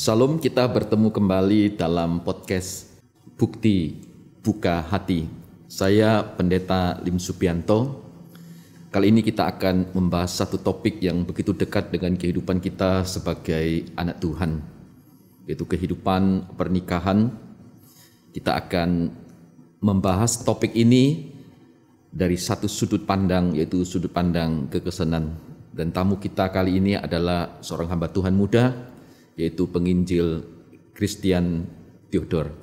Salam, kita bertemu kembali dalam podcast Bukti Buka Hati. Saya Pendeta Lim Supianto. Kali ini kita akan membahas satu topik yang begitu dekat dengan kehidupan kita sebagai anak Tuhan, yaitu kehidupan pernikahan. Kita akan membahas topik ini dari satu sudut pandang, yaitu sudut pandang kekristenan. Dan tamu kita kali ini adalah seorang hamba Tuhan muda, yaitu penginjil Christian Theodore.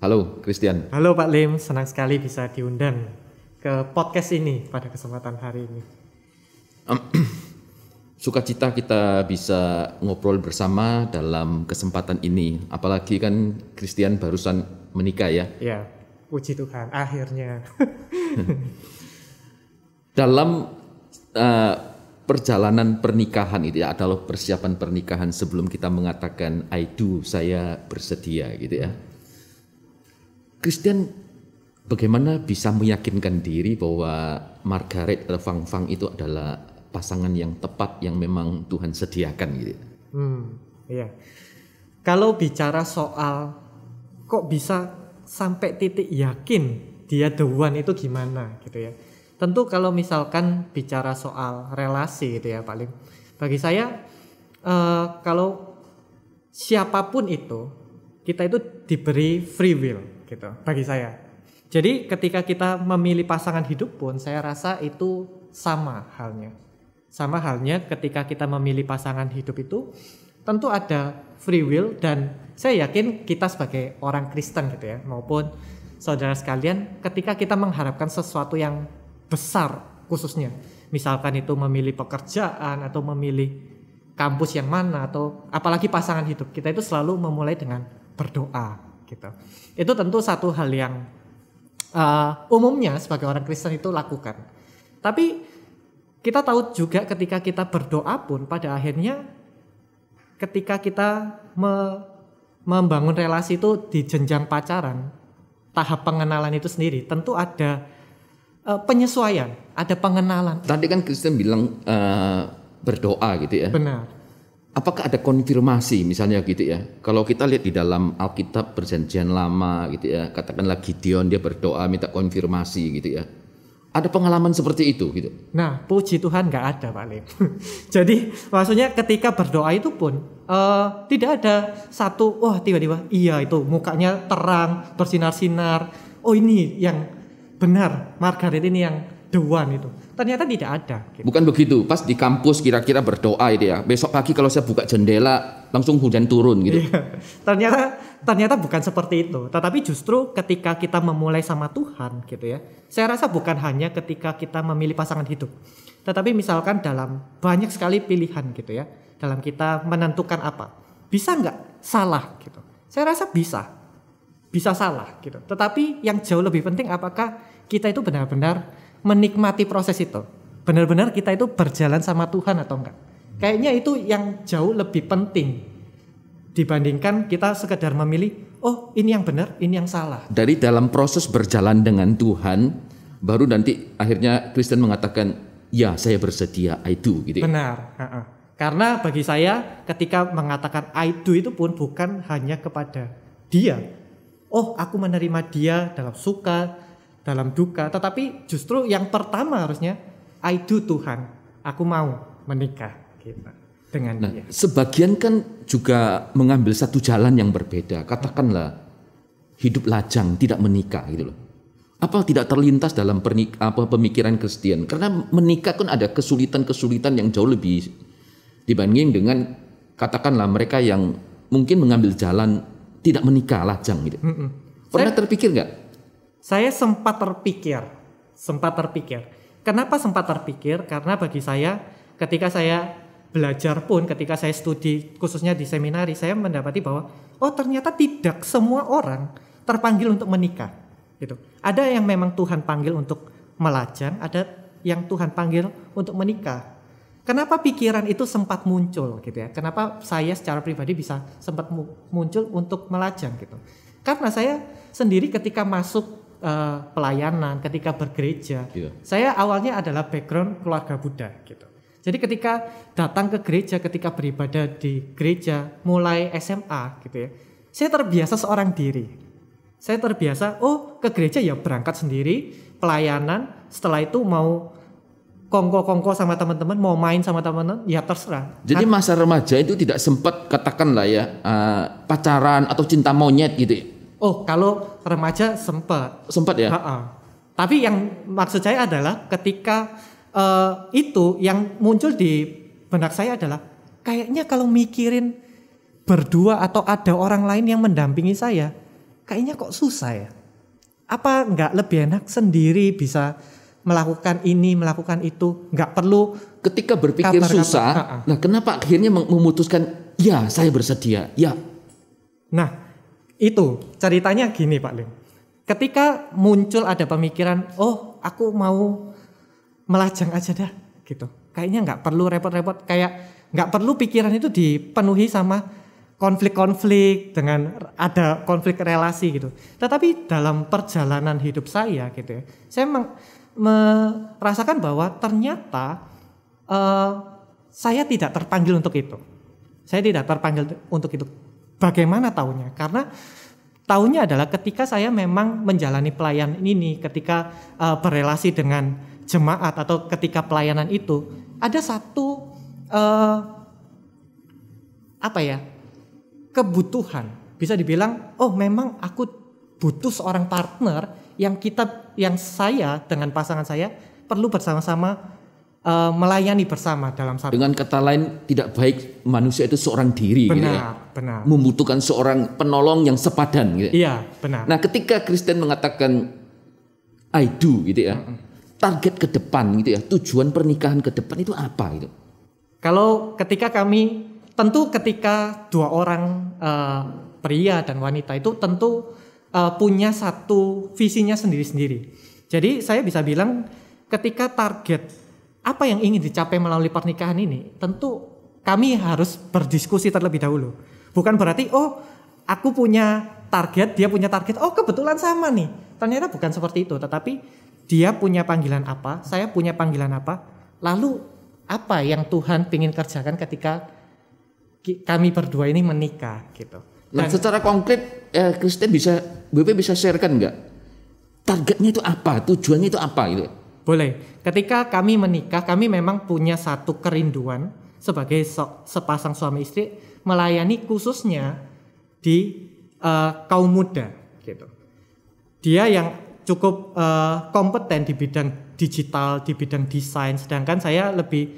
Halo Christian. Halo Pak Lim, senang sekali bisa diundang ke podcast ini pada kesempatan hari ini. Sukacita kita bisa ngobrol bersama dalam kesempatan ini. Apalagi kan Christian barusan menikah ya. Ya, puji Tuhan, akhirnya. Dalam perjalanan pernikahan itu ya, adalah persiapan pernikahan sebelum kita mengatakan I do, saya bersedia gitu ya. Christian bagaimana bisa meyakinkan diri bahwa Margaret atau Fang Fang itu adalah pasangan yang tepat yang memang Tuhan sediakan gitu. Iya. Kalau bicara soal kok bisa sampai titik yakin dia the one itu gimana gitu ya. Tentu kalau misalkan bicara soal relasi gitu ya Pak Lim, bagi saya kalau siapapun itu, kita itu diberi free will gitu bagi saya. Jadi ketika kita memilih pasangan hidup pun saya rasa itu sama halnya. Sama halnya ketika kita memilih pasangan hidup itu tentu ada free will, dan saya yakin kita sebagai orang Kristen gitu ya, maupun saudara sekalian, ketika kita mengharapkan sesuatu yang besar khususnya, misalkan itu memilih pekerjaan atau memilih kampus yang mana, atau apalagi pasangan hidup, kita itu selalu memulai dengan berdoa gitu. Itu tentu satu hal yang umumnya sebagai orang Kristen itu lakukan. Tapi kita tahu juga ketika kita berdoa pun pada akhirnya ketika kita membangun relasi itu di jenjang pacaran, tahap pengenalan itu sendiri tentu ada penyesuaian, ada pengenalan. Tadi kan Kristen bilang berdoa gitu ya. Benar. Apakah ada konfirmasi misalnya gitu ya? Kalau kita lihat di dalam Alkitab Perjanjian Lama gitu ya, katakanlah Gideon dia berdoa minta konfirmasi gitu ya. Ada pengalaman seperti itu gitu. Nah, puji Tuhan nggak ada Pak Lim. Jadi maksudnya ketika berdoa itu pun tidak ada satu tiba-tiba iya itu mukanya terang bersinar-sinar. Oh ini yang benar, Margaret ini yang the one itu. Ternyata tidak ada. Gitu. Bukan begitu. Pas di kampus kira-kira berdoa itu ya. Besok pagi kalau saya buka jendela langsung hujan turun gitu. Iya. Ternyata bukan seperti itu. Tetapi justru ketika kita memulai sama Tuhan gitu ya. Saya rasa bukan hanya ketika kita memilih pasangan hidup. Tetapi misalkan dalam banyak sekali pilihan gitu ya. Dalam kita menentukan apa. Bisa nggak salah gitu. Saya rasa bisa. Bisa salah gitu. Tetapi yang jauh lebih penting apakah kita itu benar-benar menikmati proses itu. Benar-benar kita itu berjalan sama Tuhan atau enggak. Kayaknya itu yang jauh lebih penting dibandingkan kita sekedar memilih, oh ini yang benar, ini yang salah. Dari dalam proses berjalan dengan Tuhan, baru nanti akhirnya Kristen mengatakan, ya saya bersedia, I do gitu. Benar. Karena bagi saya ketika mengatakan I do itu pun bukan hanya kepada dia. Oh aku menerima dia dalam suka, dalam duka, tetapi justru yang pertama harusnya I do Tuhan, aku mau menikah gitu, dengan dia. Sebagian kan juga mengambil satu jalan yang berbeda, katakanlah hidup lajang, tidak menikah gitu loh. Apa tidak terlintas dalam pemikiran Kristen? Karena menikah kan ada kesulitan-kesulitan yang jauh lebih dibanding dengan katakanlah mereka yang mungkin mengambil jalan tidak menikah, lajang gitu. Pernah terpikir nggak? Saya sempat terpikir. Kenapa sempat terpikir? Karena bagi saya ketika saya belajar pun, ketika saya studi khususnya di seminari, saya mendapati bahwa ternyata tidak semua orang terpanggil untuk menikah gitu. Ada yang memang Tuhan panggil untuk melajang, ada yang Tuhan panggil untuk menikah. Kenapa pikiran itu sempat muncul gitu ya? Kenapa saya secara pribadi bisa sempat muncul untuk melajang gitu? Karena saya sendiri ketika masuk pelayanan, ketika bergereja, saya awalnya adalah background keluarga Buddha gitu. Jadi ketika datang ke gereja, ketika beribadah di gereja, mulai SMA gitu ya, saya terbiasa seorang diri. Saya terbiasa, ke gereja ya berangkat sendiri, pelayanan, setelah itu mau kongko-kongko sama teman-teman, mau main sama teman-teman, ya terserah. Jadi masa remaja itu tidak sempat katakanlah ya pacaran atau cinta monyet gitu ya? Oh, kalau remaja sempat. Sempat ya? Tapi yang maksud saya adalah ketika itu yang muncul di benak saya adalah kayaknya kalau mikirin berdua atau ada orang lain yang mendampingi saya, kayaknya kok susah ya. Apa enggak lebih enak sendiri bisa melakukan ini, melakukan itu, enggak perlu ketika berpikir susah. Nah, kenapa akhirnya memutuskan ya saya bersedia, ya. Nah, itu ceritanya gini Pak Lim. Ketika muncul ada pemikiran, aku mau melajang aja dah gitu. Kayaknya nggak perlu repot-repot, kayak nggak perlu pikiran itu dipenuhi sama konflik-konflik dengan ada konflik relasi gitu. Tetapi dalam perjalanan hidup saya gitu ya, saya merasakan bahwa ternyata saya tidak terpanggil untuk itu. Saya tidak terpanggil untuk itu. Bagaimana taunya? Karena taunya adalah ketika saya memang menjalani pelayanan ini, ketika berelasi dengan jemaat atau ketika pelayanan itu ada satu kebutuhan, bisa dibilang memang aku butuh seorang partner yang saya dengan pasangan saya perlu bersama-sama melayani bersama dalam satu. Dengan kata lain, tidak baik manusia itu seorang diri. Benar, gitu ya. Benar. Membutuhkan seorang penolong yang sepadan gitu. Iya, benar. Nah, ketika Kristen mengatakan I do gitu ya. Target ke depan gitu ya, tujuan pernikahan ke depan itu apa gitu? Kalau ketika dua orang pria dan wanita itu tentu punya satu visinya sendiri-sendiri. Jadi saya bisa bilang ketika target apa yang ingin dicapai melalui pernikahan ini, tentu kami harus berdiskusi terlebih dahulu. Bukan berarti aku punya target, dia punya target, kebetulan sama nih. Ternyata bukan seperti itu, tetapi dia punya panggilan apa, saya punya panggilan apa, lalu apa yang Tuhan ingin kerjakan ketika kami berdua ini menikah gitu. Nah, secara konkret Kristen BP bisa sharekan nggak? Targetnya itu apa, tujuannya itu apa gitu? Boleh. Ketika kami menikah, kami memang punya satu kerinduan sebagai sepasang suami istri melayani khususnya di kaum muda gitu. Dia yang cukup kompeten di bidang digital, di bidang desain, sedangkan saya lebih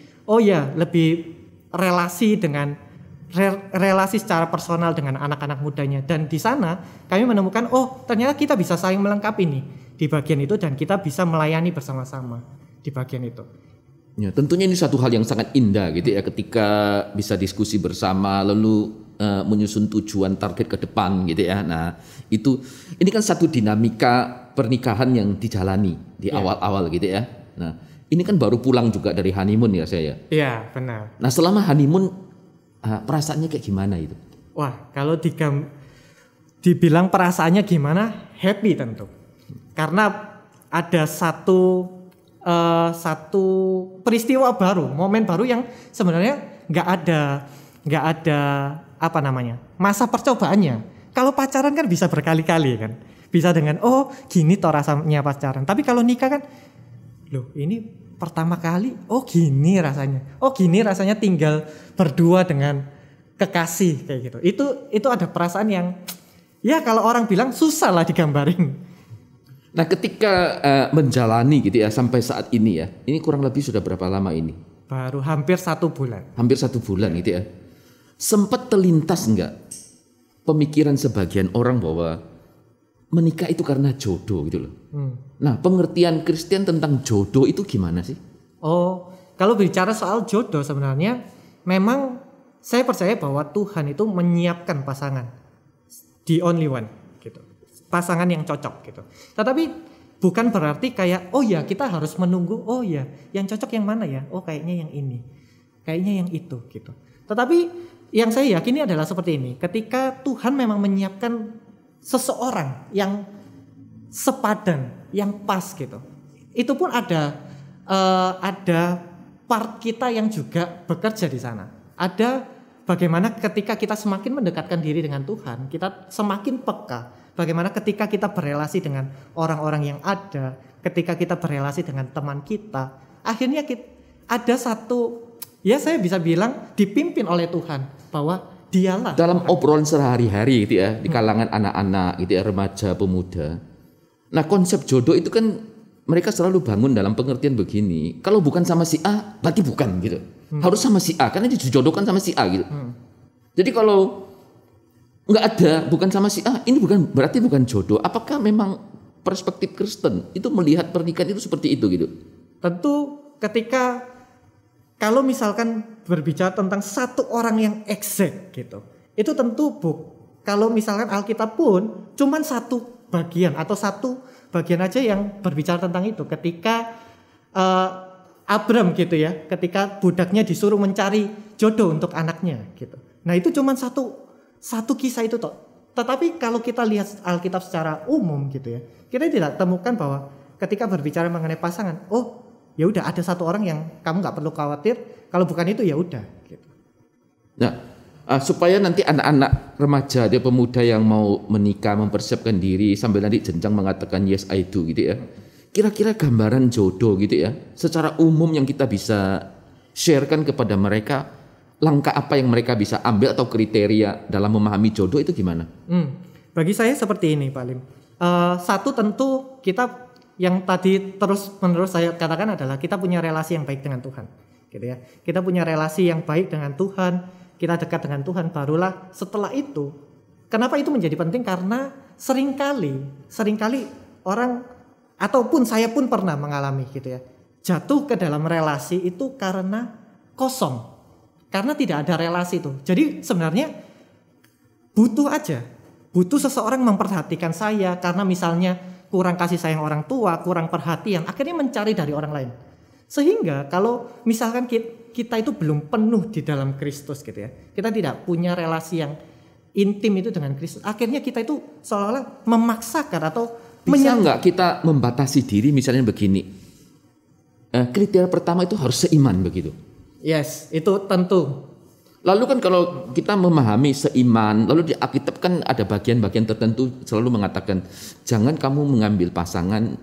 relasi secara personal dengan anak-anak mudanya. Dan di sana kami menemukan ternyata kita bisa saling melengkapi nih di bagian itu dan kita bisa melayani bersama-sama di bagian itu. Ya, tentunya ini satu hal yang sangat indah gitu ya ketika bisa diskusi bersama lalu menyusun tujuan target ke depan gitu ya. Nah, ini kan satu dinamika pernikahan yang dijalani di awal-awal gitu ya. Nah, ini kan baru pulang juga dari honeymoon ya saya. Iya, benar. Nah, selama honeymoon perasaannya kayak gimana itu? Wah, kalau dibilang perasaannya gimana? Happy tentu. Karena ada satu peristiwa baru, momen baru yang sebenarnya nggak ada masa percobaannya. Kalau pacaran kan bisa berkali-kali kan, bisa dengan gini toh rasanya pacaran. Tapi kalau nikah kan, ini pertama kali, gini rasanya tinggal berdua dengan kekasih kayak gitu. Itu ada perasaan yang kalau orang bilang susah lah digambarin. Nah, ketika menjalani gitu ya sampai saat ini ya, ini kurang lebih sudah berapa lama ini? Baru hampir 1 bulan. Hampir 1 bulan gitu ya. Sempat terlintas enggak pemikiran sebagian orang bahwa menikah itu karena jodoh gitu loh. Nah, pengertian Kristen tentang jodoh itu gimana sih? Kalau bicara soal jodoh sebenarnya memang saya percaya bahwa Tuhan itu menyiapkan pasangan, the only one gitu. Pasangan yang cocok gitu. Tetapi bukan berarti kayak kita harus menunggu yang cocok yang mana ya? Kayaknya yang ini. Kayaknya yang itu gitu. Tetapi yang saya yakini adalah seperti ini. Ketika Tuhan memang menyiapkan seseorang yang sepadan, yang pas gitu. Itu pun ada part kita yang juga bekerja di sana. Ada bagaimana ketika kita semakin mendekatkan diri dengan Tuhan, kita semakin peka. Bagaimana ketika kita berelasi dengan orang-orang yang ada, ketika kita berelasi dengan teman kita, akhirnya ada satu, ya saya bisa bilang dipimpin oleh Tuhan, bahwa dialah dalam obrolan sehari-hari gitu ya, di kalangan anak-anak gitu ya, remaja, pemuda. Nah, konsep jodoh itu kan mereka selalu bangun dalam pengertian begini, kalau bukan sama si A, berarti bukan gitu. Harus sama si A, karena dijodohkan sama si A gitu. Jadi kalau nggak ada, bukan sama si A, ini berarti bukan jodoh. Apakah memang perspektif Kristen itu melihat pernikahan itu seperti itu gitu? Tentu ketika kalau misalkan berbicara tentang satu orang yang exact gitu, itu tentu kalau misalkan Alkitab pun cuman satu bagian atau satu bagian aja yang berbicara tentang itu. Ketika Abram gitu ya, ketika budaknya disuruh mencari jodoh untuk anaknya gitu. Nah itu cuman satu kisah itu toh. Tetapi kalau kita lihat Alkitab secara umum gitu ya, kita tidak temukan bahwa ketika berbicara mengenai pasangan, oh ya udah ada satu orang yang kamu nggak perlu khawatir, kalau bukan itu ya udah gitu. Nah, supaya nanti anak-anak remaja, dia pemuda yang mau menikah, mempersiapkan diri sambil nanti jenjang mengatakan yes I do gitu ya. Kira-kira gambaran jodoh gitu ya, secara umum yang kita bisa sharekan kepada mereka, langkah apa yang mereka bisa ambil atau kriteria dalam memahami jodoh itu gimana? Bagi saya seperti ini Pak Lim. Satu tentu kita yang tadi terus menerus saya katakan adalah kita punya relasi yang baik dengan Tuhan, gitu ya. Kita punya relasi yang baik dengan Tuhan. Kita dekat dengan Tuhan, barulah setelah itu. Kenapa itu menjadi penting? Karena seringkali orang ataupun saya pun pernah mengalami gitu ya, jatuh ke dalam relasi itu karena kosong, karena tidak ada relasi itu. Jadi sebenarnya butuh seseorang memperhatikan saya, karena misalnya kurang kasih sayang orang tua, kurang perhatian, akhirnya mencari dari orang lain. Sehingga kalau misalkan kita itu belum penuh di dalam Kristus gitu ya, kita tidak punya relasi yang intim itu dengan Kristus, akhirnya kita itu seolah-olah memaksakan atau bisa nggak kita membatasi diri misalnya begini, kriteria pertama itu harus seiman begitu? Yes, itu tentu. Lalu kan kalau kita memahami seiman, lalu di Alkitab kan ada bagian-bagian tertentu selalu mengatakan jangan kamu mengambil pasangan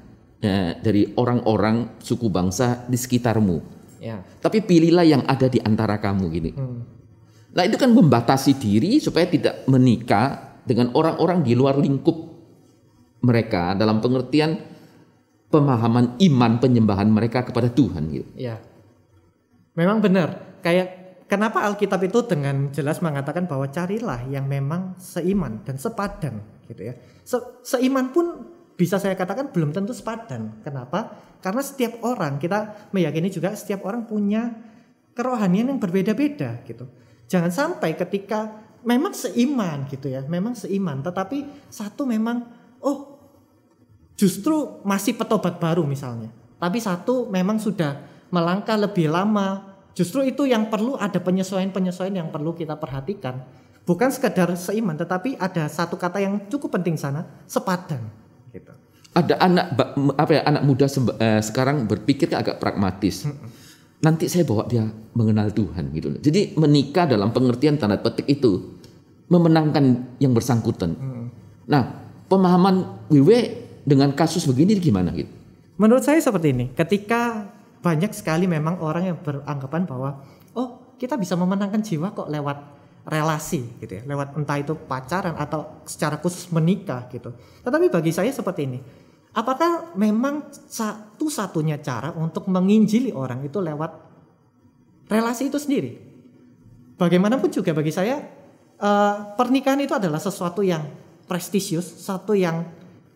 dari orang-orang suku bangsa di sekitarmu, ya. Tapi pilihlah yang ada di antara kamu gini. Nah itu kan membatasi diri supaya tidak menikah dengan orang-orang di luar lingkup mereka dalam pengertian pemahaman iman penyembahan mereka kepada Tuhan gitu. Ya, memang benar. Kayak kenapa Alkitab itu dengan jelas mengatakan bahwa carilah yang memang seiman dan sepadan gitu ya. Seiman pun bisa saya katakan belum tentu sepadan. Kenapa? Karena setiap orang, kita meyakini juga setiap orang punya kerohanian yang berbeda-beda gitu. Jangan sampai ketika memang seiman gitu ya, memang seiman, tetapi satu memang justru masih petobat baru misalnya, tapi satu memang sudah melangkah lebih lama. Justru itu yang perlu ada penyesuaian-penyesuaian yang perlu kita perhatikan. Bukan sekedar seiman, tetapi ada satu kata yang cukup penting sana, sepadan. Gitu. Ada anak muda sekarang berpikir agak pragmatis. Nanti saya bawa dia mengenal Tuhan gitu. Jadi menikah dalam pengertian tanda petik itu memenangkan yang bersangkutan. Nah, pemahaman Wiwe dengan kasus begini gimana gitu? Menurut saya seperti ini. Ketika banyak sekali memang orang yang beranggapan bahwa kita bisa memenangkan jiwa kok lewat relasi gitu ya, lewat entah itu pacaran atau secara khusus menikah gitu. Tetapi bagi saya seperti ini, apakah memang satu-satunya cara untuk menginjili orang itu lewat relasi itu sendiri? Bagaimanapun juga bagi saya pernikahan itu adalah sesuatu yang prestisius, satu yang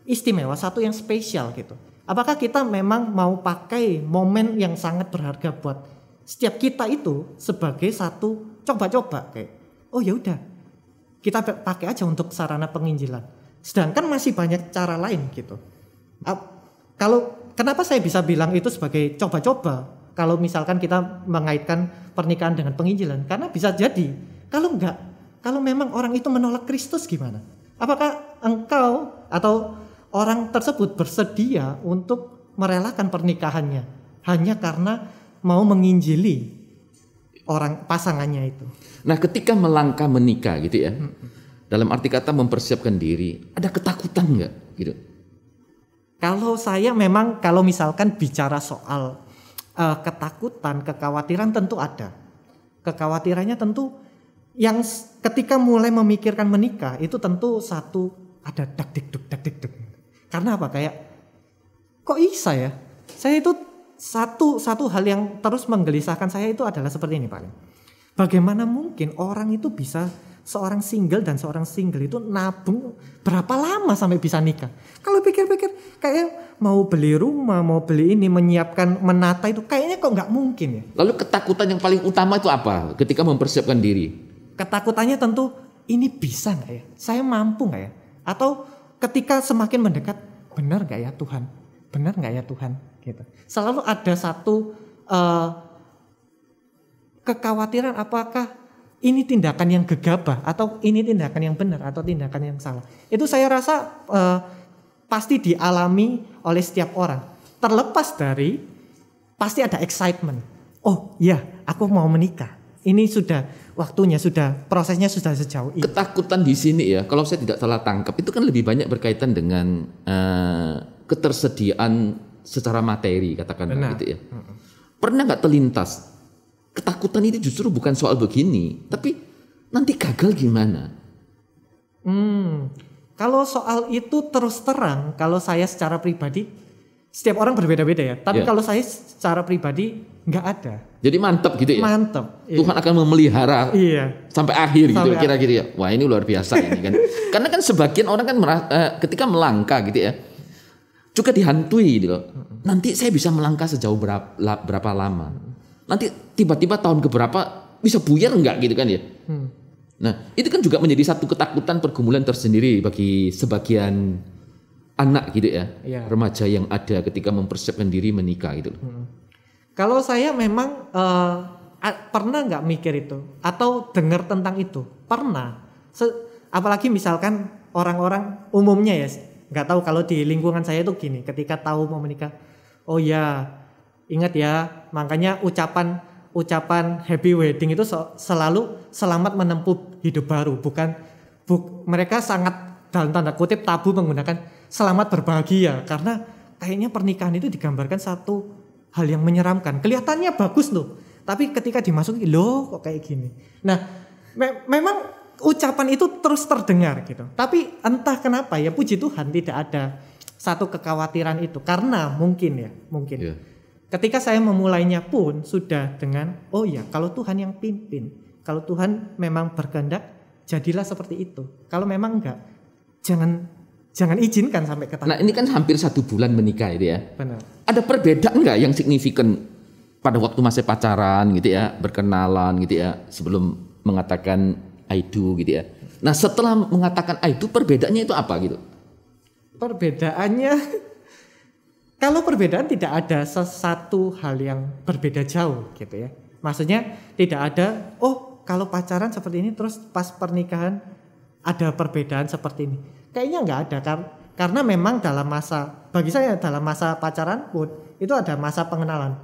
istimewa, satu yang spesial gitu. Apakah kita memang mau pakai momen yang sangat berharga buat setiap kita itu sebagai satu coba-coba kayak ya udah kita pakai aja untuk sarana penginjilan. Sedangkan masih banyak cara lain gitu. Kenapa saya bisa bilang itu sebagai coba-coba? Kalau misalkan kita mengaitkan pernikahan dengan penginjilan, karena bisa jadi kalau memang orang itu menolak Kristus gimana? Apakah engkau atau orang tersebut bersedia untuk merelakan pernikahannya hanya karena mau menginjili orang pasangannya itu. Nah, ketika melangkah menikah gitu ya, dalam arti kata mempersiapkan diri, ada ketakutan nggak gitu? Kalau saya memang kalau misalkan bicara soal ketakutan, kekhawatiran tentu ada. Kekhawatirannya tentu yang ketika mulai memikirkan menikah itu tentu satu ada dak dik duk. Karena apa? Kayak kok bisa ya? Saya itu satu hal yang terus menggelisahkan saya itu adalah seperti ini, Pak. Bagaimana mungkin orang itu bisa seorang single itu nabung berapa lama sampai bisa nikah? Kalau pikir-pikir kayak mau beli rumah, mau beli ini, menyiapkan, menata itu kayaknya kok nggak mungkin ya. Lalu ketakutan yang paling utama itu apa ketika mempersiapkan diri? Ketakutannya tentu ini bisa nggak ya? Saya mampu nggak ya? Atau ketika semakin mendekat, benar nggak ya Tuhan? Benar nggak ya Tuhan? Gitu. Selalu ada satu kekhawatiran apakah ini tindakan yang gegabah atau ini tindakan yang benar atau tindakan yang salah. Itu saya rasa pasti dialami oleh setiap orang. Terlepas dari pasti ada excitement. Oh iya, aku mau menikah. Ini sudah waktunya, sudah prosesnya sudah sejauh ini. Ketakutan di sini ya, kalau saya tidak salah tangkap, itu kan lebih banyak berkaitan dengan ketersediaan secara materi, katakanlah gitu ya. Pernah nggak terlintas ketakutan ini justru bukan soal begini, tapi nanti gagal gimana? Kalau soal itu terus terang, kalau saya secara pribadi, setiap orang berbeda-beda ya. Tapi kalau saya secara pribadi nggak ada. Jadi mantap gitu ya? Mantap. Tuhan akan memelihara sampai akhir gitu kira-kira ya. Wah ini luar biasa ini kan. Karena kan sebagian orang kan ketika melangkah gitu ya, juga dihantui gitu. Nanti saya bisa melangkah sejauh berapa lama? Nanti tiba-tiba tahun keberapa bisa buyar enggak gitu kan ya? Nah itu kan juga menjadi satu ketakutan pergumulan tersendiri bagi sebagian anak gitu ya, remaja yang ada ketika mempersiapkan diri menikah gitu. Kalau saya memang pernah nggak mikir itu atau dengar tentang itu? Pernah. Apalagi misalkan orang-orang umumnya ya, nggak tahu kalau di lingkungan saya itu gini, ketika tahu mau menikah, oh ya ingat ya, makanya ucapan happy wedding itu selalu selamat menempuh hidup baru, mereka sangat dalam tanda kutip tabu menggunakan selamat berbahagia karena kayaknya pernikahan itu digambarkan satu hal yang menyeramkan. Kelihatannya bagus loh, tapi ketika dimasuki loh kok kayak gini. Nah, memang ucapan itu terus terdengar gitu. Tapi entah kenapa ya puji Tuhan tidak ada satu kekhawatiran itu karena mungkin. Ketika saya memulainya pun sudah dengan oh ya kalau Tuhan yang pimpin, kalau Tuhan memang berkehendak jadilah seperti itu. Kalau memang enggak, jangan izinkan sampai ke tahap. Nah ini kan hampir 1 bulan menikah itu ya. Benar. Ada perbedaan nggak yang signifikan pada waktu masih pacaran gitu ya, berkenalan gitu ya, sebelum mengatakan I do gitu ya. Nah setelah mengatakan I do perbedaannya itu apa gitu? Perbedaannya, kalau perbedaan tidak ada sesuatu hal yang berbeda jauh gitu ya. Maksudnya tidak ada, oh kalau pacaran seperti ini terus pas pernikahan ada perbedaan seperti ini. Kayaknya nggak ada karena memang bagi saya dalam masa pacaran pun itu ada masa pengenalan.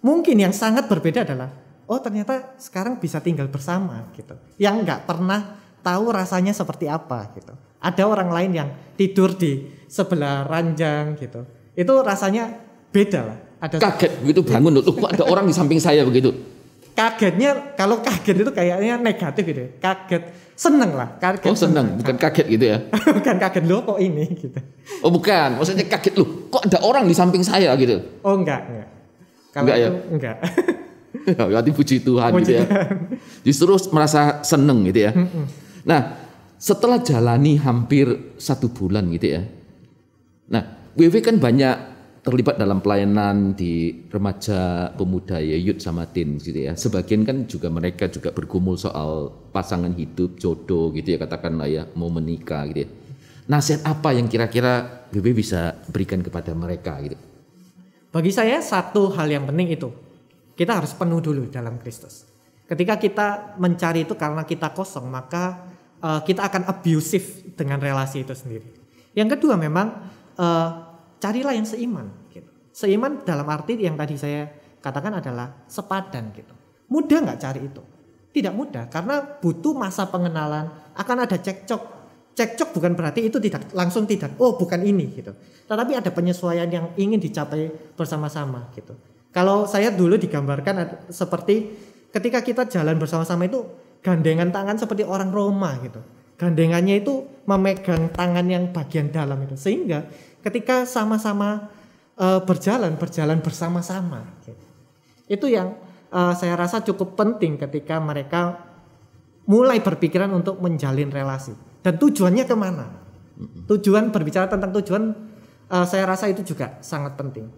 Mungkin yang sangat berbeda adalah oh ternyata sekarang bisa tinggal bersama gitu. Yang nggak pernah tahu rasanya seperti apa gitu. Ada orang lain yang tidur di sebelah ranjang gitu. Itu rasanya beda lah. Kaget begitu bangun loh, kok ada orang di samping saya begitu. Kagetnya, kalau kaget itu kayaknya negatif gitu ya. Kaget, seneng lah. Kaget, seneng, bukan kaget gitu ya. Bukan kaget loh kok ini gitu. Oh bukan, maksudnya kaget loh, kok ada orang di samping saya gitu. Oh enggak. Kalau enggak itu ya? enggak. Berarti puji Tuhan gitu ya. Justru merasa seneng gitu ya. Nah setelah jalani hampir 1 bulan gitu ya. Nah WW kan banyak terlibat dalam pelayanan di remaja, pemuda ya, youth sama teen gitu ya. Sebagian kan juga mereka juga bergumul soal pasangan hidup, jodoh gitu ya, katakanlah ya, mau menikah gitu ya. Nasihat apa yang kira-kira WW bisa berikan kepada mereka gitu? Bagi saya satu hal yang penting itu, kita harus penuh dulu dalam Kristus. Ketika kita mencari itu karena kita kosong, maka kita akan abusive dengan relasi itu sendiri. Yang kedua memang carilah yang seiman gitu. Seiman dalam arti yang tadi saya katakan adalah sepadan gitu. Mudah nggak cari itu? Tidak mudah karena butuh masa pengenalan, akan ada cekcok. Cekcok bukan berarti itu tidak langsung tidak, oh bukan ini gitu. Tetapi ada penyesuaian yang ingin dicapai bersama-sama gitu. Kalau saya dulu digambarkan seperti ketika kita jalan bersama-sama itu gandengan tangan seperti orang Roma gitu. Gandengannya itu memegang tangan yang bagian dalam itu. Sehingga ketika sama-sama berjalan bersama-sama gitu. Itu yang saya rasa cukup penting ketika mereka mulai berpikiran untuk menjalin relasi. Dan tujuannya kemana? Tujuan, berbicara tentang tujuan, saya rasa itu juga sangat penting.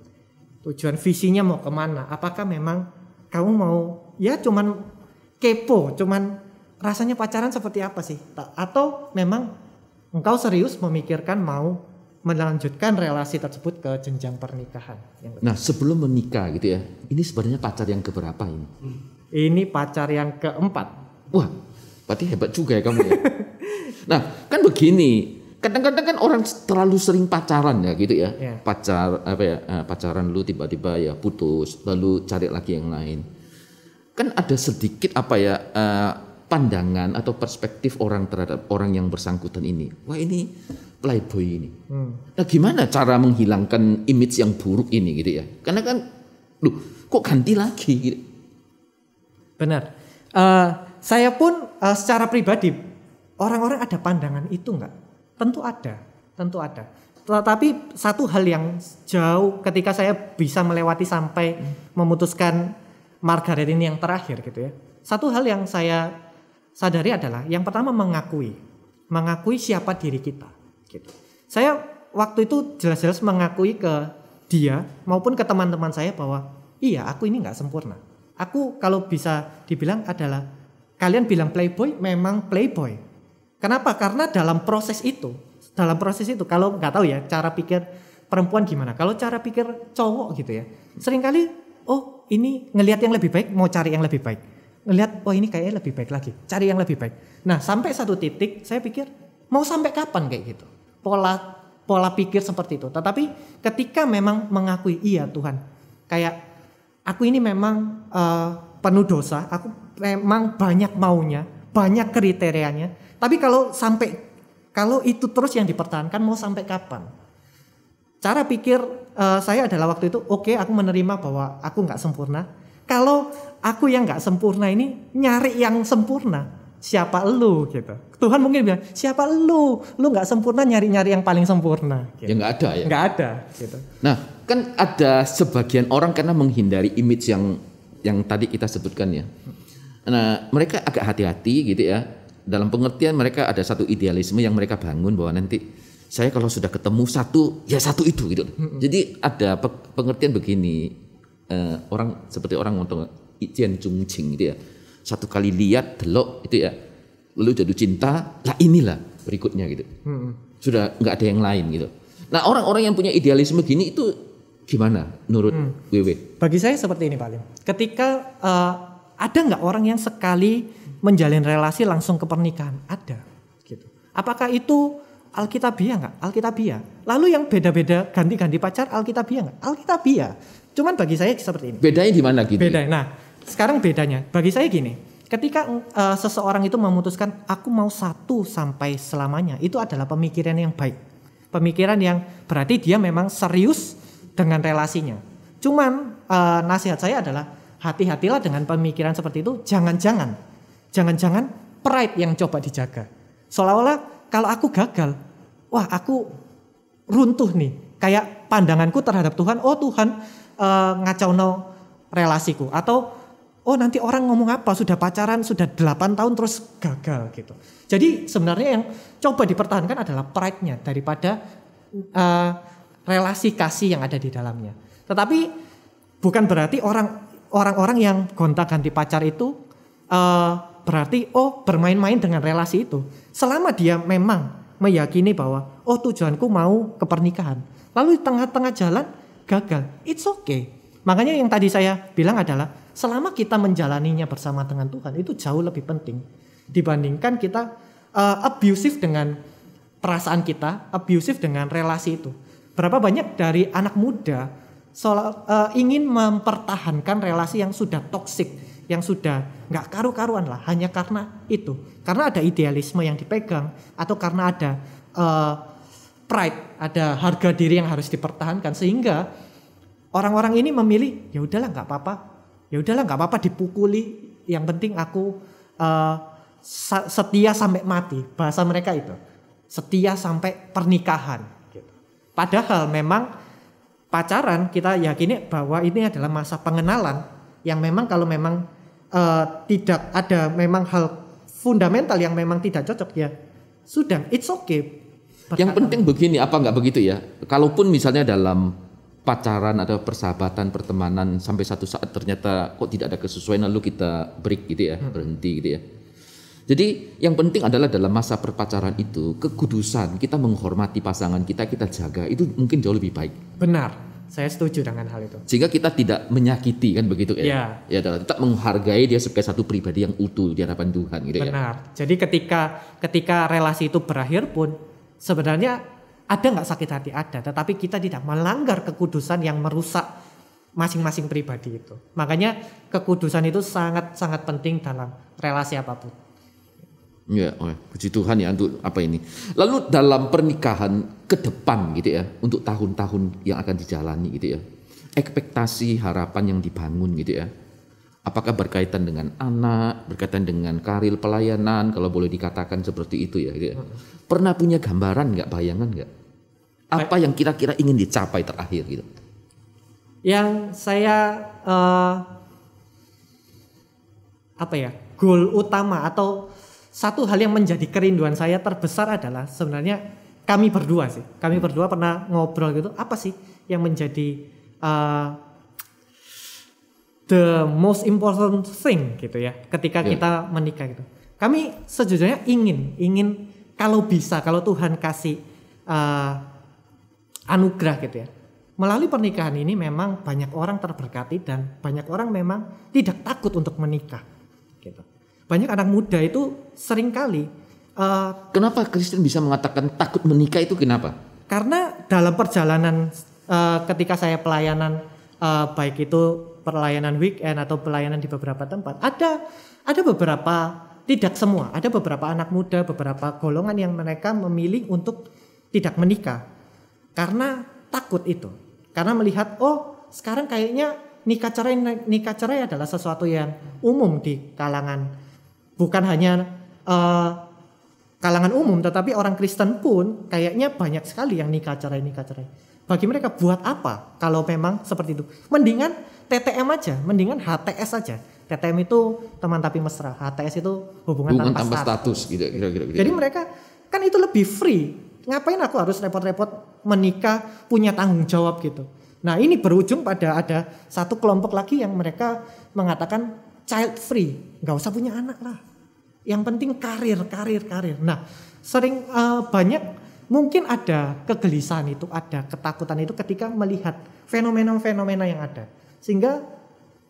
Tujuan visinya mau kemana? Apakah memang kamu mau ya cuman kepo, cuman rasanya pacaran seperti apa sih? Atau memang engkau serius memikirkan mau melanjutkan relasi tersebut ke jenjang pernikahan? Nah, sebelum menikah gitu ya, ini sebenarnya pacar yang keberapa ini? Ini pacar yang keempat. Wah, berarti hebat juga ya kamu ya. Nah, kan begini, kadang-kadang kan orang terlalu sering pacaran ya gitu ya. Yeah. Pacaran lu tiba-tiba ya putus, lalu cari lagi yang lain. Kan ada sedikit pandangan atau perspektif orang terhadap orang yang bersangkutan ini. Wah, ini playboy ini. Nah, gimana cara menghilangkan image yang buruk ini gitu ya? Karena kan, kok ganti lagi gitu. Benar. Saya pun secara pribadi, orang-orang ada pandangan itu enggak? Tentu ada. Tetapi satu hal yang jauh ketika saya bisa melewati sampai memutuskan Margaret ini yang terakhir gitu ya. Satu hal yang saya sadari adalah yang pertama mengakui siapa diri kita gitu. Saya waktu itu jelas-jelas mengakui ke dia maupun ke teman-teman saya bahwa iya, aku ini enggak sempurna. Aku kalau bisa dibilang adalah kalian bilang playboy, memang playboy. Kenapa? Karena dalam proses itu kalau nggak tahu ya cara pikir perempuan gimana. Kalau cara pikir cowok gitu ya, seringkali oh ini ngelihat yang lebih baik, mau cari yang lebih baik. Ngelihat oh ini kayaknya lebih baik lagi, cari yang lebih baik. Nah sampai satu titik saya pikir mau sampai kapan kayak gitu. Pola pikir seperti itu. Tetapi ketika memang mengakui iya Tuhan, kayak aku ini memang penuh dosa, aku memang banyak maunya, banyak kriterianya. Tapi kalau itu terus yang dipertahankan mau sampai kapan? Cara pikir saya adalah waktu itu oke, aku menerima bahwa aku nggak sempurna. Kalau aku yang nggak sempurna ini nyari yang sempurna, siapa lu gitu? Tuhan mungkin bilang siapa lu nggak sempurna nyari yang paling sempurna. Gitu. Ya nggak ada ya. Nggak ada. Gitu. Nah kan ada sebagian orang karena menghindari image yang tadi kita sebutkan ya. Nah mereka agak hati-hati gitu ya. Dalam pengertian mereka ada satu idealisme yang mereka bangun bahwa nanti saya kalau sudah ketemu satu ya satu itu gitu. Jadi ada pengertian begini, seperti orang ngomong ijian cungcing gitu ya. Satu kali lihat delok itu ya, lalu jatuh cinta, lah inilah berikutnya gitu. Sudah nggak ada yang lain gitu. Nah orang-orang yang punya idealisme gini itu gimana menurut Wewe? Bagi saya seperti ini Pak Lim. Ketika ada nggak orang yang sekali menjalin relasi langsung ke pernikahan? Ada gitu. Apakah itu Alkitabiah nggak? Alkitabiah. Lalu yang beda-beda ganti-ganti pacar Alkitabiah nggak? Alkitabiah. Cuman bagi saya seperti ini. Bedanya di mana gitu? Bedanya. Nah, sekarang bedanya. Bagi saya gini. Ketika seseorang itu memutuskan aku mau satu sampai selamanya, itu adalah pemikiran yang baik. Pemikiran yang berarti dia memang serius dengan relasinya. Cuman nasihat saya adalah hati-hatilah dengan pemikiran seperti itu. Jangan-jangan pride yang coba dijaga. Seolah-olah kalau aku gagal, wah aku runtuh nih. Kayak pandanganku terhadap Tuhan, oh Tuhan ngacauno relasiku. Atau oh nanti orang ngomong apa, sudah pacaran, sudah 8 tahun terus gagal gitu. Jadi sebenarnya yang coba dipertahankan adalah pride-nya daripada relasi kasih yang ada di dalamnya. Tetapi bukan berarti orang-orang yang gonta-ganti pacar itu berarti bermain-main dengan relasi itu. Selama dia memang meyakini bahwa tujuanku mau ke pernikahan, lalu di tengah-tengah jalan gagal, it's okay. Makanya yang tadi saya bilang adalah selama kita menjalaninya bersama dengan Tuhan itu jauh lebih penting dibandingkan kita abusive dengan perasaan kita, abusive dengan relasi itu. Berapa banyak dari anak muda ingin mempertahankan relasi yang sudah toksik, yang sudah nggak karu-karuan lah, hanya karena itu, karena ada idealisme yang dipegang atau karena ada pride, ada harga diri yang harus dipertahankan, sehingga orang-orang ini memilih ya udahlah nggak apa-apa dipukuli, yang penting aku setia sampai mati, bahasa mereka itu setia sampai pernikahan gitu. Padahal memang pacaran kita yakini bahwa ini adalah masa pengenalan yang memang kalau memang tidak ada memang hal fundamental yang memang tidak cocok, ya sudah, it's okay. Yang penting begini, apa nggak begitu ya? Kalaupun misalnya dalam pacaran atau persahabatan, pertemanan sampai satu saat ternyata kok tidak ada kesesuaian, lalu kita break gitu ya, berhenti gitu ya. Jadi yang penting adalah dalam masa perpacaran itu kekudusan, kita menghormati pasangan kita jaga, itu mungkin jauh lebih baik. Benar, saya setuju dengan hal itu. Sehingga kita tidak menyakiti, kan begitu ya? Ya, tetap menghargai dia sebagai satu pribadi yang utuh di hadapan Tuhan gitu. Benar. Jadi ketika relasi itu berakhir pun sebenarnya ada nggak sakit hati, ada, tetapi kita tidak melanggar kekudusan yang merusak masing-masing pribadi itu. Makanya kekudusan itu sangat-sangat penting dalam relasi apapun. Ya, puji Tuhan ya untuk apa ini. Lalu dalam pernikahan ke depan gitu ya, untuk tahun-tahun yang akan dijalani gitu ya, ekspektasi harapan yang dibangun gitu ya, apakah berkaitan dengan anak, berkaitan dengan karir pelayanan, kalau boleh dikatakan seperti itu ya gitu ya. Pernah punya gambaran nggak, bayangan nggak, apa yang kira-kira ingin dicapai terakhir gitu? Yang saya goal utama atau satu hal yang menjadi kerinduan saya terbesar adalah sebenarnya kami berdua pernah ngobrol gitu, apa sih yang menjadi the most important thing gitu ya ketika kita menikah gitu. Kami sejujurnya ingin kalau bisa, kalau Tuhan kasih anugerah gitu ya, melalui pernikahan ini memang banyak orang terberkati dan banyak orang memang tidak takut untuk menikah gitu. Banyak anak muda itu seringkali kenapa Kristen bisa mengatakan takut menikah itu, kenapa? Karena dalam perjalanan ketika saya pelayanan, baik itu pelayanan weekend atau pelayanan di beberapa tempat, ada beberapa, tidak semua, ada beberapa anak muda, beberapa golongan yang mereka memilih untuk tidak menikah karena takut itu, karena melihat sekarang kayaknya nikah cerai adalah sesuatu yang umum di kalangan, bukan hanya kalangan umum, tetapi orang Kristen pun kayaknya banyak sekali yang nikah cerai. Bagi mereka buat apa kalau memang seperti itu? Mendingan TTM aja, mendingan HTS aja. TTM itu teman tapi mesra, HTS itu hubungan tanpa status gitu. Jadi mereka kan itu lebih free. Ngapain aku harus repot-repot menikah, punya tanggung jawab gitu. Nah ini berujung pada ada satu kelompok lagi yang mereka mengatakan child free, nggak usah punya anak lah. Yang penting karir. Nah sering banyak mungkin ada kegelisahan itu, ada ketakutan itu ketika melihat fenomena-fenomena yang ada. Sehingga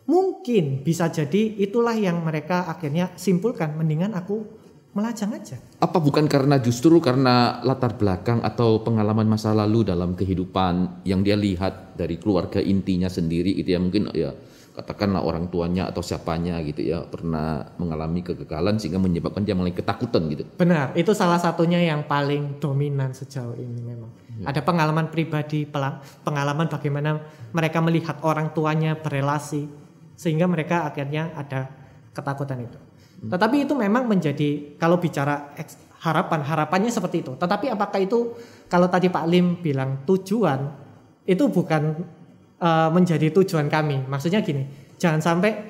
mungkin bisa jadi itulah yang mereka akhirnya simpulkan, mendingan aku melajang aja. Apa bukan justru karena latar belakang atau pengalaman masa lalu dalam kehidupan yang dia lihat dari keluarga intinya sendiri gitu ya, mungkin ya katakanlah orang tuanya atau siapanya gitu ya pernah mengalami kegagalan sehingga menyebabkan dia mulai ketakutan gitu. Benar, itu salah satunya yang paling dominan sejauh ini memang. Ya. Ada pengalaman pribadi, pengalaman bagaimana mereka melihat orang tuanya berelasi sehingga mereka akhirnya ada ketakutan itu. Tetapi itu memang menjadi, kalau bicara harapannya seperti itu. Tetapi apakah itu, kalau tadi Pak Lim bilang tujuan, itu bukan menjadi tujuan kami. Maksudnya gini, jangan sampai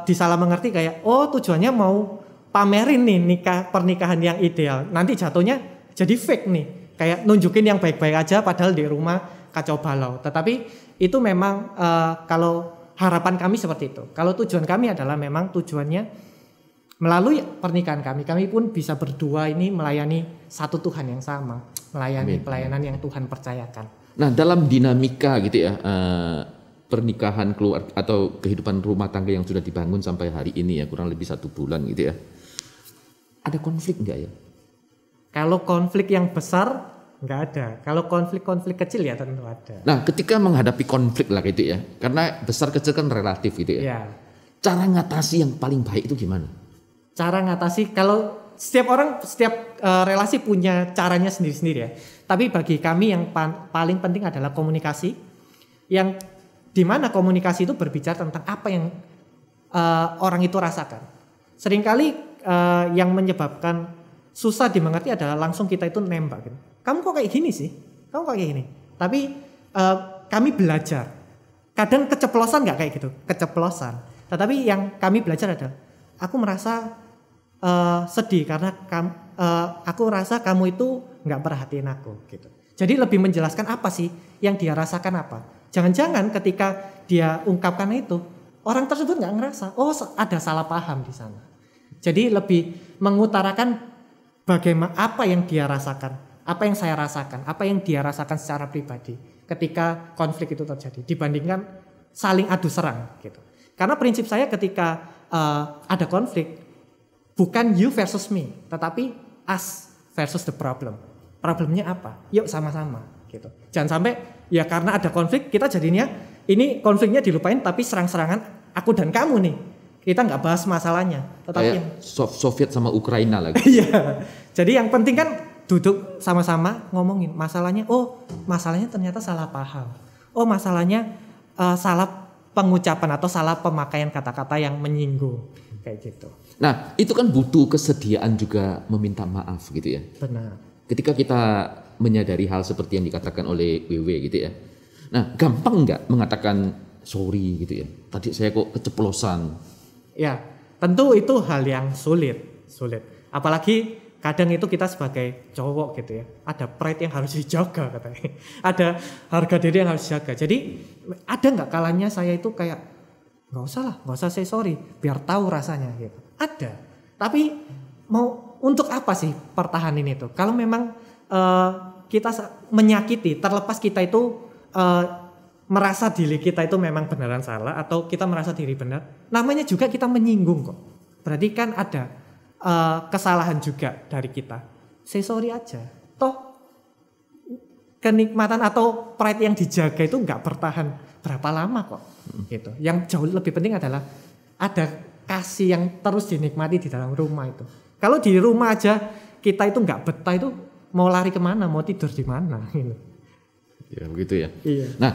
disalah mengerti kayak tujuannya mau pamerin nih pernikahan yang ideal. Nanti jatuhnya jadi fake nih, kayak nunjukin yang baik-baik aja padahal di rumah kacau balau. Tetapi itu memang kalau harapan kami seperti itu. Kalau tujuan kami adalah memang tujuannya melalui pernikahan kami pun bisa berdua ini melayani satu Tuhan yang sama, melayani pelayanan yang Tuhan percayakan. Nah dalam dinamika gitu ya pernikahan keluarga atau kehidupan rumah tangga yang sudah dibangun sampai hari ini ya kurang lebih 1 bulan gitu ya, ada konflik nggak ya? Kalau konflik yang besar nggak ada. Kalau konflik-konflik kecil ya tentu ada. Nah, ketika menghadapi konflik lah gitu ya, karena besar kecil kan relatif gitu ya. Ya. Cara ngatasi yang paling baik itu gimana? Cara ngatasi, kalau setiap orang, setiap relasi punya caranya sendiri-sendiri ya. Tapi bagi kami yang paling penting adalah komunikasi. Yang dimana komunikasi itu berbicara tentang apa yang orang itu rasakan. Seringkali yang menyebabkan susah dimengerti adalah langsung kita itu nembak gitu. Kamu kok kayak gini sih? Kamu kok kayak gini? Tapi kami belajar. Kadang keceplosan nggak kayak gitu, keceplosan. Tetapi yang kami belajar adalah aku merasa sedih karena aku rasa kamu itu nggak perhatiin aku gitu. Jadi lebih menjelaskan apa sih yang dia rasakan apa. Jangan-jangan ketika dia ungkapkan itu, orang tersebut nggak ngerasa, oh ada salah paham di sana. Jadi lebih mengutarakan bagaimana apa yang dia rasakan, apa yang saya rasakan, apa yang dia rasakan secara pribadi ketika konflik itu terjadi dibandingkan saling adu serang gitu. Karena prinsip saya ketika ada konflik bukan you versus me, tetapi us versus the problem. Problemnya apa? Yuk sama-sama gitu. Jangan sampai ya karena ada konflik kita jadinya ini konfliknya dilupain tapi serang-serangan aku dan kamu nih. Kita nggak bahas masalahnya. Tetapi kayak Soviet sama Ukraina lagi. Iya. Jadi yang penting kan duduk sama-sama ngomongin masalahnya. Oh, masalahnya ternyata salah paham. Oh, masalahnya salah pengucapan atau salah pemakaian kata-kata yang menyinggung kayak gitu. Nah, itu kan butuh kesediaan juga meminta maaf gitu ya. Benar. Ketika kita menyadari hal seperti yang dikatakan oleh WW gitu ya. Nah, gampang nggak mengatakan sorry gitu ya. Tadi saya kok keceplosan. Ya, tentu itu hal yang sulit. Apalagi kadang itu kita sebagai cowok gitu ya. Ada pride yang harus dijaga katanya. Ada harga diri yang harus dijaga. Jadi ada nggak kalanya saya itu kayak nggak usah say sorry, biar tahu rasanya gitu. Ada. Tapi mau untuk apa sih pertahanin itu? Kalau memang kita menyakiti, terlepas kita itu merasa diri kita itu memang beneran salah atau kita merasa diri benar, namanya juga kita menyinggung kok. Berarti kan ada kesalahan juga dari kita. Say sorry aja. Toh kenikmatan atau pride yang dijaga itu nggak bertahan berapa lama kok. Gitu. Yang jauh lebih penting adalah ada kasih yang terus dinikmati di dalam rumah itu. Kalau di rumah aja kita itu nggak betah itu mau lari kemana, mau tidur di mana? Gitu. Ya begitu ya. Iya. Nah,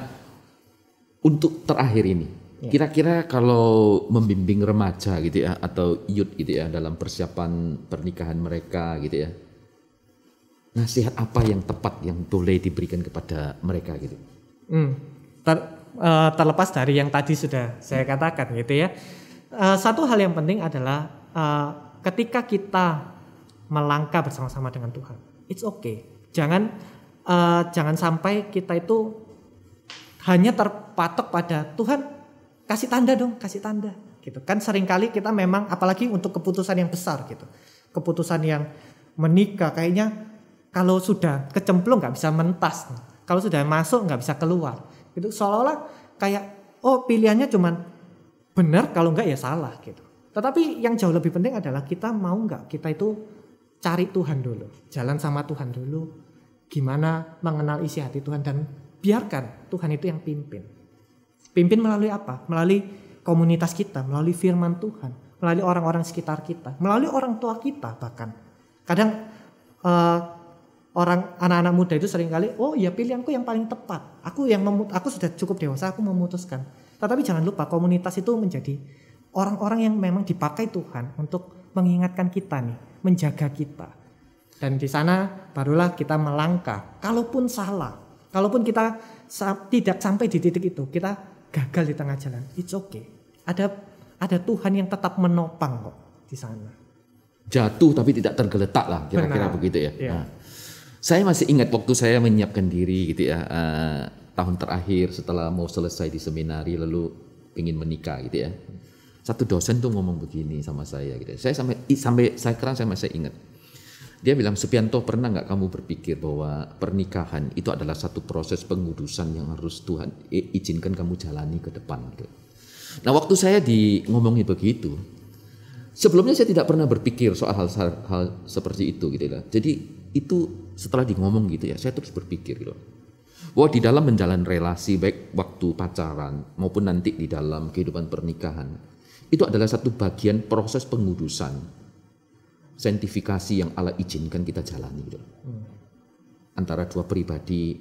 untuk terakhir ini, kira-kira kalau membimbing remaja gitu ya atau youth gitu ya dalam persiapan pernikahan mereka gitu ya, nasihat apa yang tepat yang boleh diberikan kepada mereka gitu? Terlepas dari yang tadi sudah saya katakan gitu ya, satu hal yang penting adalah ketika kita melangkah bersama-sama dengan Tuhan, it's okay. Jangan sampai kita itu hanya terpatok pada Tuhan kasih tanda gitu kan. Seringkali kita memang apalagi untuk keputusan yang besar gitu, keputusan yang menikah kayaknya kalau sudah kecemplung nggak bisa mentas, kalau sudah masuk nggak bisa keluar gitu, seolah-olah kayak oh pilihannya cuman benar, kalau nggak ya salah gitu. Tetapi yang jauh lebih penting adalah kita mau nggak kita itu cari Tuhan dulu, jalan sama Tuhan dulu, gimana mengenal isi hati Tuhan, dan biarkan Tuhan itu yang pimpin. Pimpin melalui apa? Melalui komunitas kita, melalui firman Tuhan, melalui orang-orang sekitar kita, melalui orang tua kita bahkan. Kadang anak-anak muda itu seringkali, oh ya pilihanku yang paling tepat. Aku sudah cukup dewasa, aku memutuskan. Tetapi jangan lupa komunitas itu menjadi orang-orang yang memang dipakai Tuhan untuk mengingatkan kita nih, menjaga kita. Dan di sana barulah kita melangkah. Kalaupun salah, kalaupun kita tidak sampai di titik itu, kita gagal di tengah jalan, it's okay. Ada Tuhan yang tetap menopang kok di sana. Jatuh tapi tidak tergeletak lah, kira-kira begitu ya. Iya. Nah, saya masih ingat waktu saya menyiapkan diri gitu ya, tahun terakhir setelah mau selesai di seminari lalu ingin menikah gitu ya. Satu dosen tuh ngomong begini sama saya gitu. Saya sampai sekarang saya masih ingat. Dia bilang, Supianto, pernah nggak kamu berpikir bahwa pernikahan itu adalah satu proses pengudusan yang harus Tuhan izinkan kamu jalani ke depan gitu. Nah, waktu saya ngomongin begitu, sebelumnya saya tidak pernah berpikir soal hal seperti itu gitu lah. Jadi Itu setelah di ngomong gitu ya, saya terus berpikir gitu. Bahwa di dalam menjalani relasi, baik waktu pacaran maupun nanti di dalam kehidupan pernikahan, itu adalah satu bagian proses pengudusan, sanktifikasi yang Allah izinkan kita jalani gitu. Antara dua pribadi,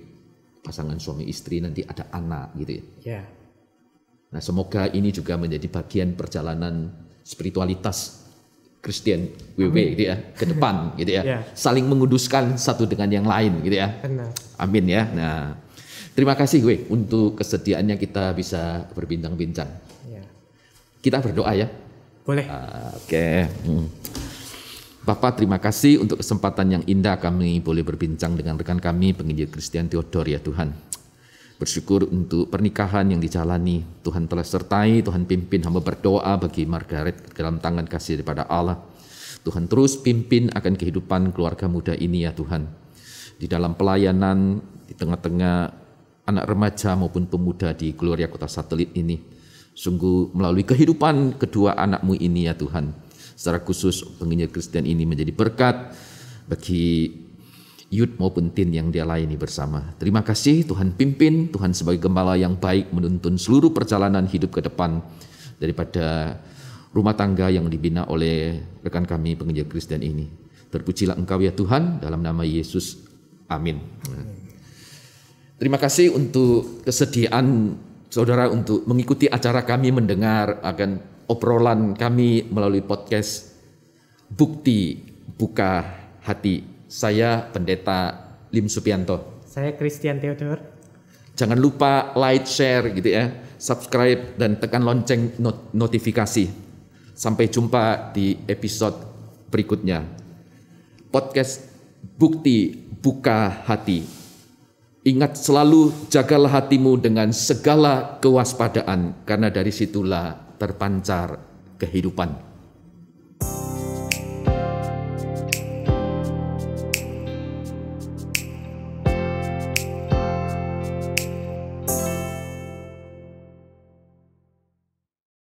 pasangan suami istri, nanti ada anak gitu ya. Ya. Nah, semoga ini juga menjadi bagian perjalanan spiritualitas Kristen WW gitu ya, ke depan gitu ya. Saling menguduskan satu dengan yang lain gitu ya. Benar. Amin ya. Nah, terima kasih gue untuk kesediaannya kita bisa berbincang-bincang. Ya. Kita berdoa ya. Boleh. Oke. Bapak, terima kasih untuk kesempatan yang indah kami boleh berbincang dengan rekan kami penginjil Christian Theodore ya Tuhan. Bersyukur untuk pernikahan yang dijalani. Tuhan telah sertai, Tuhan pimpin, hamba berdoa bagi Margaret dalam tangan kasih daripada Allah. Tuhan terus pimpin akan kehidupan keluarga muda ini ya Tuhan. Di dalam pelayanan, di tengah-tengah anak remaja maupun pemuda di Gloria Kota Satelit ini. Sungguh melalui kehidupan kedua anakmu ini ya Tuhan. Secara khusus penginjil Kristen ini menjadi berkat bagi youth maupun teen yang dia layani bersama. Terima kasih Tuhan pimpin, Tuhan sebagai gembala yang baik menuntun seluruh perjalanan hidup ke depan daripada rumah tangga yang dibina oleh rekan kami penginjil Kristen ini. Terpujilah Engkau ya Tuhan, dalam nama Yesus. Amin. Terima kasih untuk kesediaan saudara untuk mengikuti acara kami, mendengar akan obrolan kami melalui podcast Bukti Buka Hati. Saya Pendeta Lim Supianto. Saya Christian Theodore. Jangan lupa like, share gitu ya, subscribe dan tekan lonceng notifikasi. Sampai jumpa di episode berikutnya. Podcast Bukti Buka Hati. Ingat selalu, jagalah hatimu dengan segala kewaspadaan, karena dari situlah terpancar kehidupan.